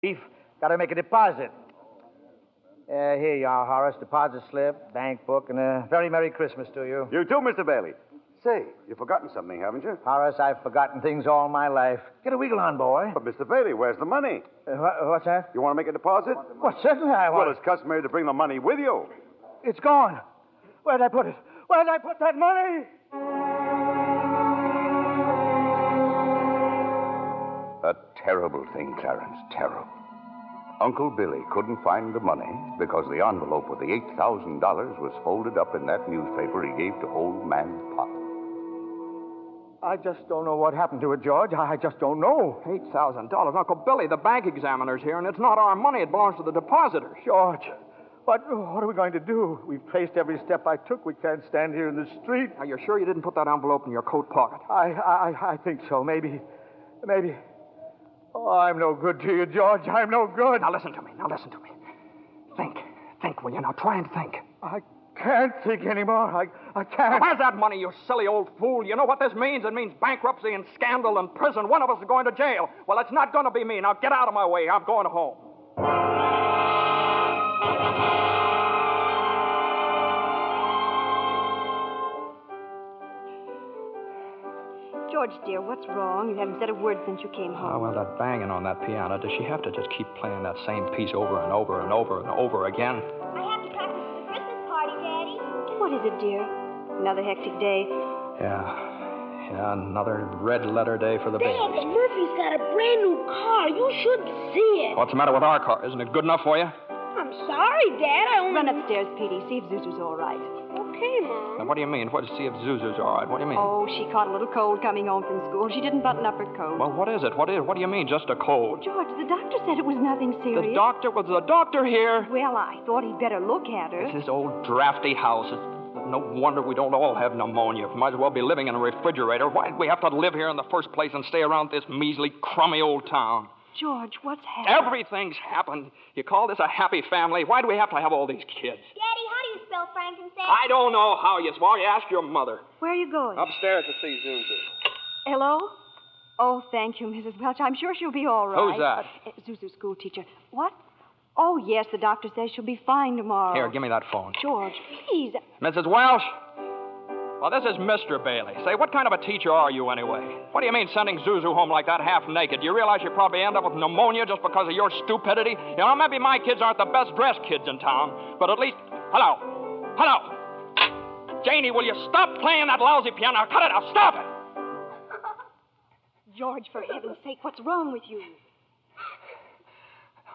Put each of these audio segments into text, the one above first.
Chief, got to make a deposit. Here you are, Horace. Deposit slip, bank book, and a very Merry Christmas to you. You too, Mr. Bailey. Say, you've forgotten something, haven't you? Horace, I've forgotten things all my life. Get a wiggle on, boy. But, Mr. Bailey, where's the money? What's that? You want to make a deposit? Well, certainly I want. Well, it's customary to bring the money with you. It's gone. Where'd I put it? Where'd I put that money? A terrible thing, Clarence, terrible. Uncle Billy couldn't find the money because the envelope with the $8,000 was folded up in that newspaper he gave to old man Potter. I just don't know what happened to it, George. I just don't know. $8,000. Uncle Billy, the bank examiner's here, and it's not our money. It belongs to the depositors. George, what are we going to do? We've traced every step I took. We can't stand here in the street. Are you sure you didn't put that envelope in your coat pocket? I think so. Maybe. Oh, I'm no good to you, George. I'm no good. Now listen to me. Think, will you? Now try and think. I can't think anymore. I can't. Now, where's that money, you silly old fool? You know what this means? It means bankruptcy and scandal and prison. One of us is going to jail. Well, it's not going to be me. Now get out of my way. I'm going home. George, dear, what's wrong? You haven't said a word since you came home. Oh, well, that banging on that piano. Does she have to just keep playing that same piece over and over and over and over again? I have to practice for the Christmas party, Daddy. What is it, dear? Another hectic day? Yeah, another red letter day for the Dad, babies. Murphy's got a brand new car. You should see it. What's the matter with our car? Isn't it good enough for you? I'm sorry, Dad. I only... Run upstairs, Petey. See if Zuzu's all right. Okay, Mom. Now, what do you mean? What to see if Zuzu's all right? What do you mean? Oh, she caught a little cold coming home from school. She didn't button up her coat. Well, what is it? What do you mean, just a cold? George, the doctor said it was nothing serious. Was the doctor here? Well, I thought he'd better look at her. It's this old drafty house. It's no wonder we don't all have pneumonia. Might as well be living in a refrigerator. Why'd we have to live here in the first place and stay around this measly, crummy old town? George, what's happened? Everything's happened. You call this a happy family? Why do we have to have all these kids? Daddy, how do you spell frankincense? I don't know how you spell. You ask your mother. Where are you going? Upstairs to see Zuzu. Hello? Oh, thank you, Mrs. Welch. I'm sure she'll be all right. Who's that? Zuzu's school teacher. What? Oh, yes, the doctor says she'll be fine tomorrow. Here, give me that phone. George, please. Mrs. Welsh? Well, this is Mr. Bailey. Say, what kind of a teacher are you anyway? What do you mean sending Zuzu home like that half naked? Do you realize you probably end up with pneumonia just because of your stupidity? You know, maybe my kids aren't the best dressed kids in town, but at least... Hello? Janie, will you stop playing that lousy piano? Cut it out. Stop it. George, for heaven's sake, what's wrong with you?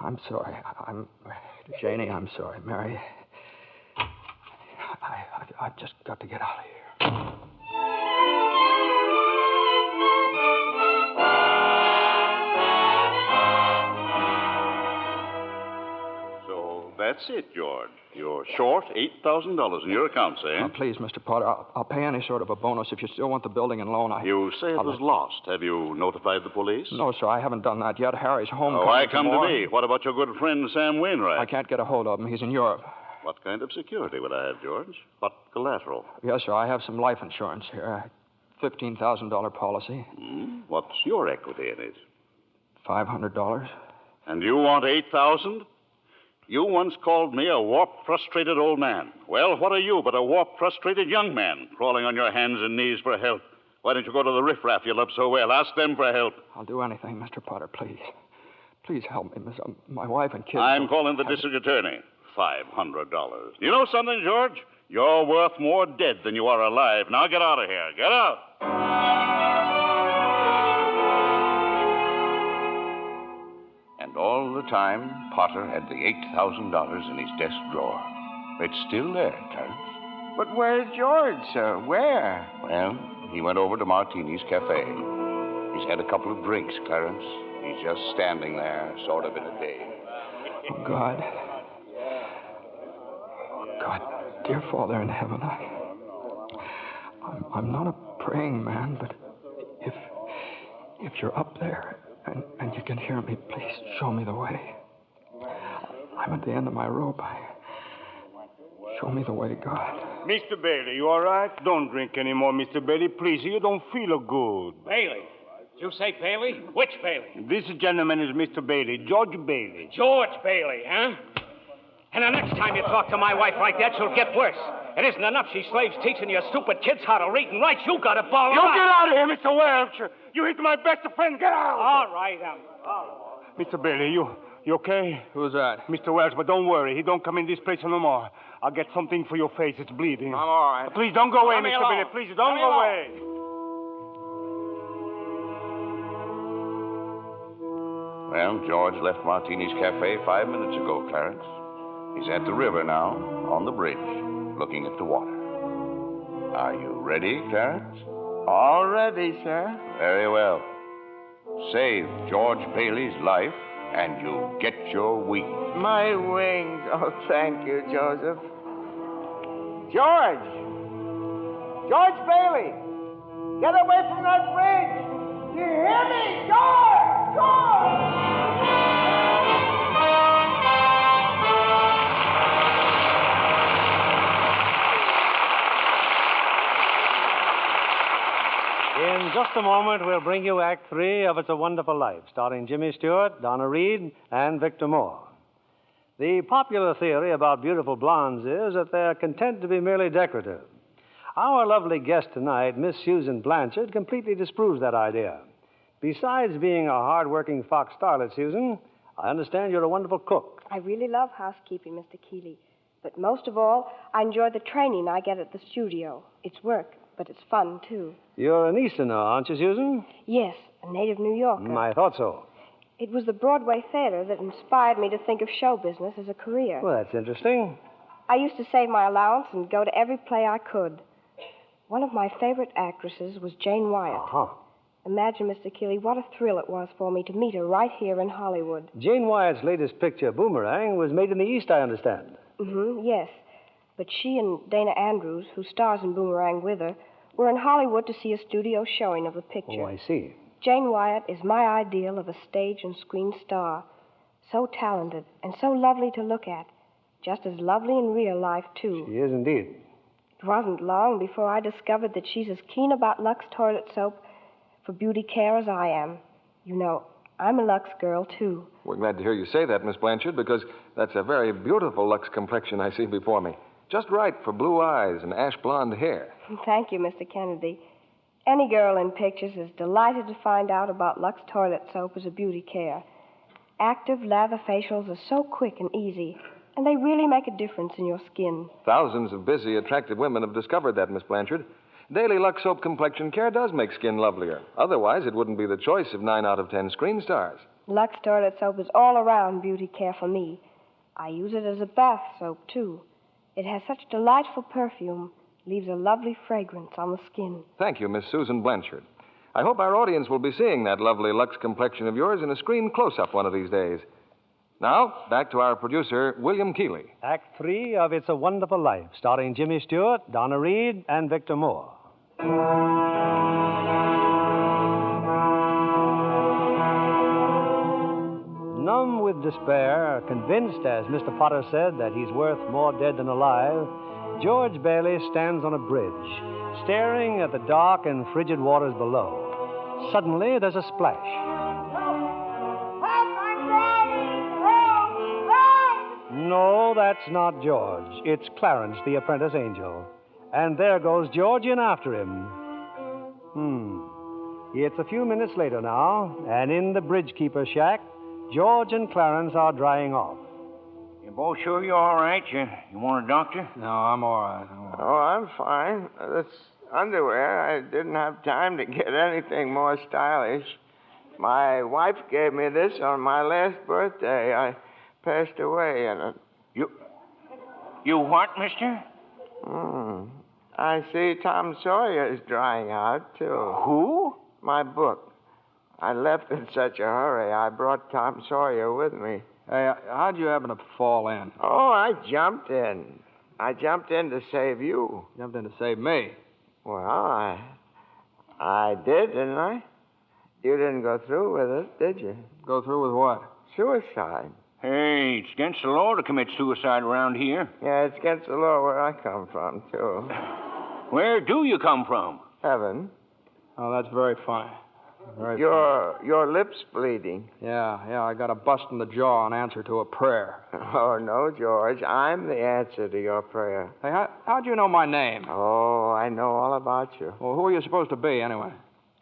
I'm sorry. Janie, I'm sorry. Mary, I've just got to get out of here. So that's it, George. You're short $8,000 in your accounts, eh? Now, please, Mr. Potter, I'll pay any sort of a bonus if you still want the building and loan. You say it was lost. Have you notified the police? No, sir, I haven't done that yet. Harry's home. Oh, I come to me. What about your good friend, Sam Wainwright? I can't get a hold of him. He's in Europe. What kind of security would I have, George? What collateral? Yes, sir, I have some life insurance here. $15,000 policy. What's your equity in it? $500. And you want $8,000? You once called me a warped, frustrated old man. Well, what are you but a warped, frustrated young man crawling on your hands and knees for help? Why don't you go to the riffraff you love so well? Ask them for help. I'll do anything, Mr. Potter, please. Please help me, Miss. My wife and kids. I'm calling the district attorney. $500. You know something, George? You're worth more dead than you are alive. Now get out of here. Get out. And all the time, Potter had the $8,000 in his desk drawer. It's still there, Clarence. But where's George, sir? Where? Well, he went over to Martini's Cafe. He's had a couple of drinks, Clarence. He's just standing there, sort of in a daze. Oh, God, dear Father in heaven, I'm not a praying man, but if you're up there and you can hear me, please show me the way. I'm at the end of my rope. Show me the way, God. Mr. Bailey, you all right? Don't drink anymore, Mr. Bailey. Please, you don't feel good. Bailey. Did you say Bailey? Which Bailey? This gentleman is Mr. Bailey, George Bailey. George Bailey, huh? And the next time you talk to my wife like that, she'll get worse. It isn't enough she slaves teaching your stupid kids how to read and write. You got to ball You her get out. out of here, Mr. Welch. You hit my best friend. Get out. All right. Mr. Bailey, you okay? Who's that? Mr. Welch, but don't worry. He don't come in this place no more. I'll get something for your face. It's bleeding. I'm all right. Please don't go away, Let me Mr. alone. Bailey. Please don't Let me go alone. away. Well, George left Martini's Cafe 5 minutes ago, Clarence. He's at the river now, on the bridge, looking at the water. Are you ready, Clarence? All ready, sir. Very well. Save George Bailey's life, and you'll get your wings. My wings. Oh, thank you, Joseph. George! George Bailey! Get away from that bridge! You hear me? George! George! In just a moment, we'll bring you Act 3 of It's a Wonderful Life, starring Jimmy Stewart, Donna Reed, and Victor Moore. The popular theory about beautiful blondes is that they're content to be merely decorative. Our lovely guest tonight, Miss Susan Blanchard, completely disproves that idea. Besides being a hard-working Fox starlet, Susan, I understand you're a wonderful cook. I really love housekeeping, Mr. Keeley. But most of all, I enjoy the training I get at the studio. It's work, but it's fun, too. You're an Easterner, aren't you, Susan? Yes, a native New Yorker. I thought so. It was the Broadway theater that inspired me to think of show business as a career. Well, that's interesting. I used to save my allowance and go to every play I could. One of my favorite actresses was Jane Wyatt. Uh-huh. Imagine, Mr. Keeley, what a thrill it was for me to meet her right here in Hollywood. Jane Wyatt's latest picture, Boomerang, was made in the East, I understand. Yes. But she and Dana Andrews, who stars in Boomerang with her, were in Hollywood to see a studio showing of the picture. Oh, I see. Jane Wyatt is my ideal of a stage and screen star. So talented and so lovely to look at. Just as lovely in real life, too. She is indeed. It wasn't long before I discovered that she's as keen about Lux toilet soap for beauty care as I am. You know, I'm a Lux girl, too. We're glad to hear you say that, Miss Blanchard, because that's a very beautiful Lux complexion I see before me. Just right for blue eyes and ash blonde hair. Thank you, Mr. Kennedy. Any girl in pictures is delighted to find out about Lux toilet soap as a beauty care. Active lather facials are so quick and easy, and they really make a difference in your skin. Thousands of busy, attractive women have discovered that, Miss Blanchard. Daily Lux Soap Complexion Care does make skin lovelier. Otherwise, it wouldn't be the choice of 9 out of 10 screen stars. Lux toilet soap is all-around beauty care for me. I use it as a bath soap, too. It has such delightful perfume, leaves a lovely fragrance on the skin. Thank you, Miss Susan Blanchard. I hope our audience will be seeing that lovely Lux complexion of yours in a screen close-up one of these days. Now, back to our producer, William Keeley. Act 3 of It's a Wonderful Life, starring Jimmy Stewart, Donna Reed, and Victor Moore. Numb with despair, convinced, as Mr. Potter said, that he's worth more dead than alive, George Bailey stands on a bridge, staring at the dark and frigid waters below. Suddenly, there's a splash. No, that's not George. It's Clarence, the apprentice angel. And there goes George in after him. It's a few minutes later now, and in the bridgekeeper's shack, George and Clarence are drying off. You both sure you're all right? You want a doctor? No, I'm all right. Oh, I'm fine. This underwear, I didn't have time to get anything more stylish. My wife gave me this on my last birthday. I passed away in it. You what, mister? I see Tom Sawyer is drying out, too. Who? My book. I left in such a hurry, I brought Tom Sawyer with me. Hey, how'd you happen to fall in? Oh, I jumped in. I jumped in to save you. Jumped in to save me. Well, I did, didn't I? You didn't go through with it, did you? Go through with what? Suicide. Hey, it's against the law to commit suicide around here. Yeah, it's against the law where I come from, too. Where do you come from? Heaven. Oh, that's very funny. Very Your lips bleeding. Yeah, I got a bust in the jaw in answer to a prayer. Oh, no, George. I'm the answer to your prayer. Hey, how'd you know my name? Oh, I know all about you. Well, who are you supposed to be, anyway?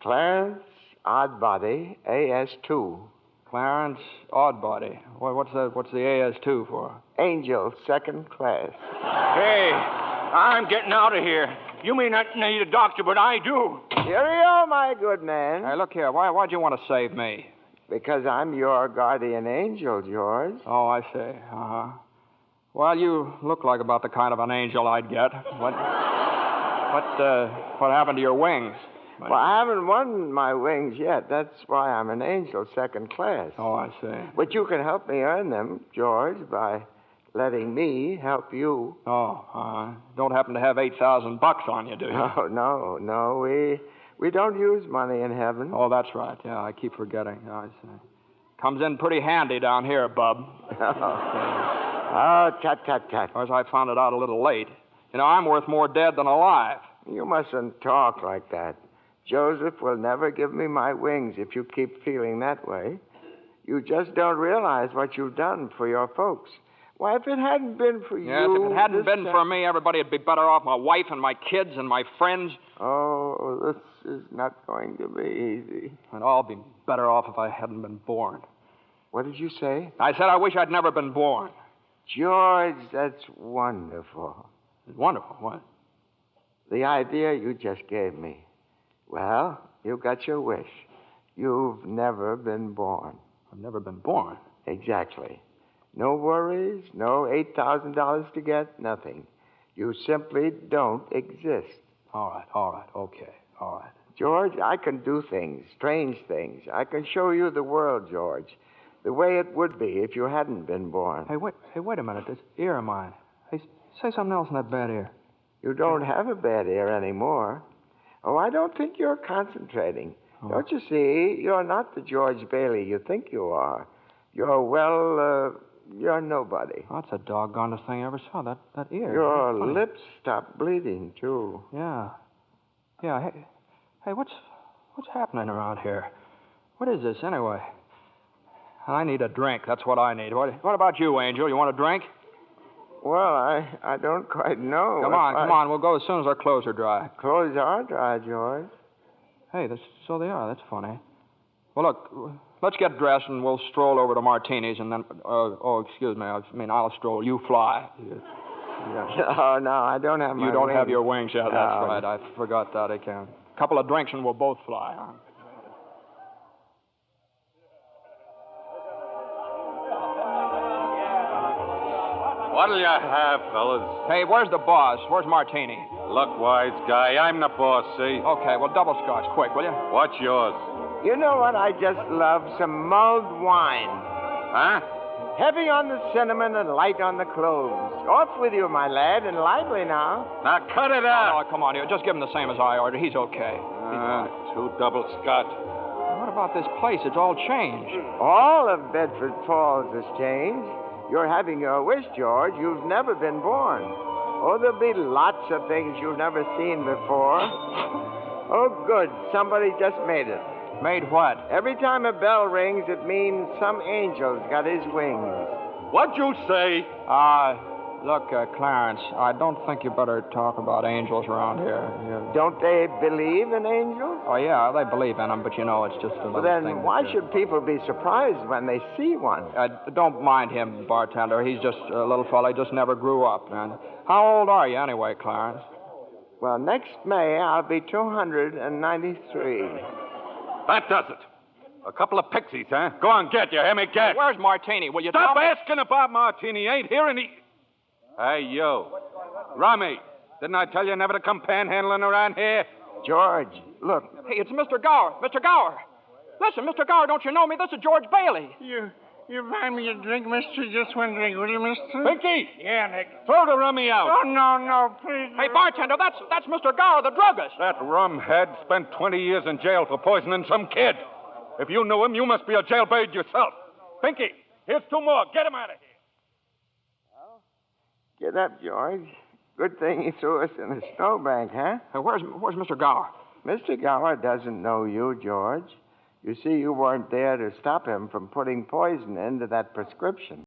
Clarence Oddbody, AS2. Clarence Oddbody. What's the AS2 for? Angel, second class. Hey, I'm getting out of here. You may not need a doctor, but I do. Cheerio, my good man. Hey, look here. Why'd you want to save me? Because I'm your guardian angel, George. Oh, I see. Uh-huh. Well, you look like about the kind of an angel I'd get. What happened to your wings? Well, I haven't won my wings yet. That's why I'm an angel, second class. Oh, I see. But you can help me earn them, George, by letting me help you. Oh, don't happen to have $8,000 on you, do you? No. We don't use money in heaven. Oh, that's right. Yeah, I keep forgetting. I see. Comes in pretty handy down here, bub. Oh, tut. Of course, I found it out a little late. You know, I'm worth more dead than alive. You mustn't talk like that. Joseph will never give me my wings if you keep feeling that way. You just don't realize what you've done for your folks. Why, if it hadn't been for you... Yes, if it hadn't been for me, everybody would be better off. My wife and my kids and my friends. Oh, this is not going to be easy. And I'll be better off if I hadn't been born. What did you say? I said I wish I'd never been born. George, that's wonderful. Wonderful? What? The idea you just gave me. Well, you got your wish. You've never been born. I've never been born? Exactly. No worries, no $8,000 to get, nothing. You simply don't exist. All right, okay, all right. George, I can do things, strange things. I can show you the world, George, the way it would be if you hadn't been born. Hey, wait a minute. This ear of mine. Hey, say something else in that bad ear. You don't have a bad ear anymore. Oh, I don't think you're concentrating. Oh. Don't you see? You're not the George Bailey you think you are. You're nobody. Oh, that's the doggonest thing I ever saw, that ear. Your lips stopped bleeding, too. Yeah. Hey, what's happening around here? What is this, anyway? I need a drink. That's what I need. What about you, Angel? You want a drink? Well, I don't quite know. Come on. We'll go as soon as our clothes are dry. Clothes are dry, George. Hey, so they are. That's funny. Well, look, let's get dressed and we'll stroll over to Martini's and then... excuse me. I'll stroll. You fly. Oh, no, I don't have my You don't wings. have your wings yet. That's right. I forgot that again. A couple of drinks and we'll both fly, huh? What'll you have, fellas? Hey, where's the boss? Where's Martini? Look, wise guy, I'm the boss, see? Okay, well, double scotch, quick, will you? What's yours? You know what I just love? Some mulled wine. Huh? Heavy on the cinnamon and light on the cloves. Off with you, my lad, and lively now. Now cut it out. Oh, come on, just give him the same as I ordered. He's okay. Two double scotch. What about this place? It's all changed. All of Bedford Falls has changed. You're having your wish, George. You've never been born. Oh, there'll be lots of things you've never seen before. Oh, good. Somebody just made it. Made what? Every time a bell rings, it means some angel's got his wings. What'd you say? Look, Clarence, I don't think you better talk about angels around here. Don't they believe in angels? Oh, yeah, they believe in them, but it's just a little thing. Then why should people be surprised when they see one? Don't mind him, bartender. He's just a little fella. He just never grew up, man. How old are you anyway, Clarence? Well, next May, I'll be 293. That does it. A couple of pixies, huh? Go on, get. You hear me? Get. Hey, where's Martini? Will you Stop tell me? asking about Martini. Ain't here any... Hey, you. Rummy, didn't I tell you never to come panhandling around here? George, look. Hey, it's Mr. Gower. Mr. Gower. Listen, Mr. Gower, don't you know me? This is George Bailey. You buy me a drink, mister? Just one drink, will you, mister? Pinky! Yeah, Nick. Throw the rummy out. Oh, no, please. Hey, bartender, that's Mr. Gower, the druggist. That rumhead spent 20 years in jail for poisoning some kid. If you knew him, you must be a jailbird yourself. Pinky, here's two more. Get him out of here. Get up, George. Good thing he threw us in a snowbank, huh? Hey, where's Mr. Gower? Mr. Gower doesn't know you, George. You see, you weren't there to stop him from putting poison into that prescription.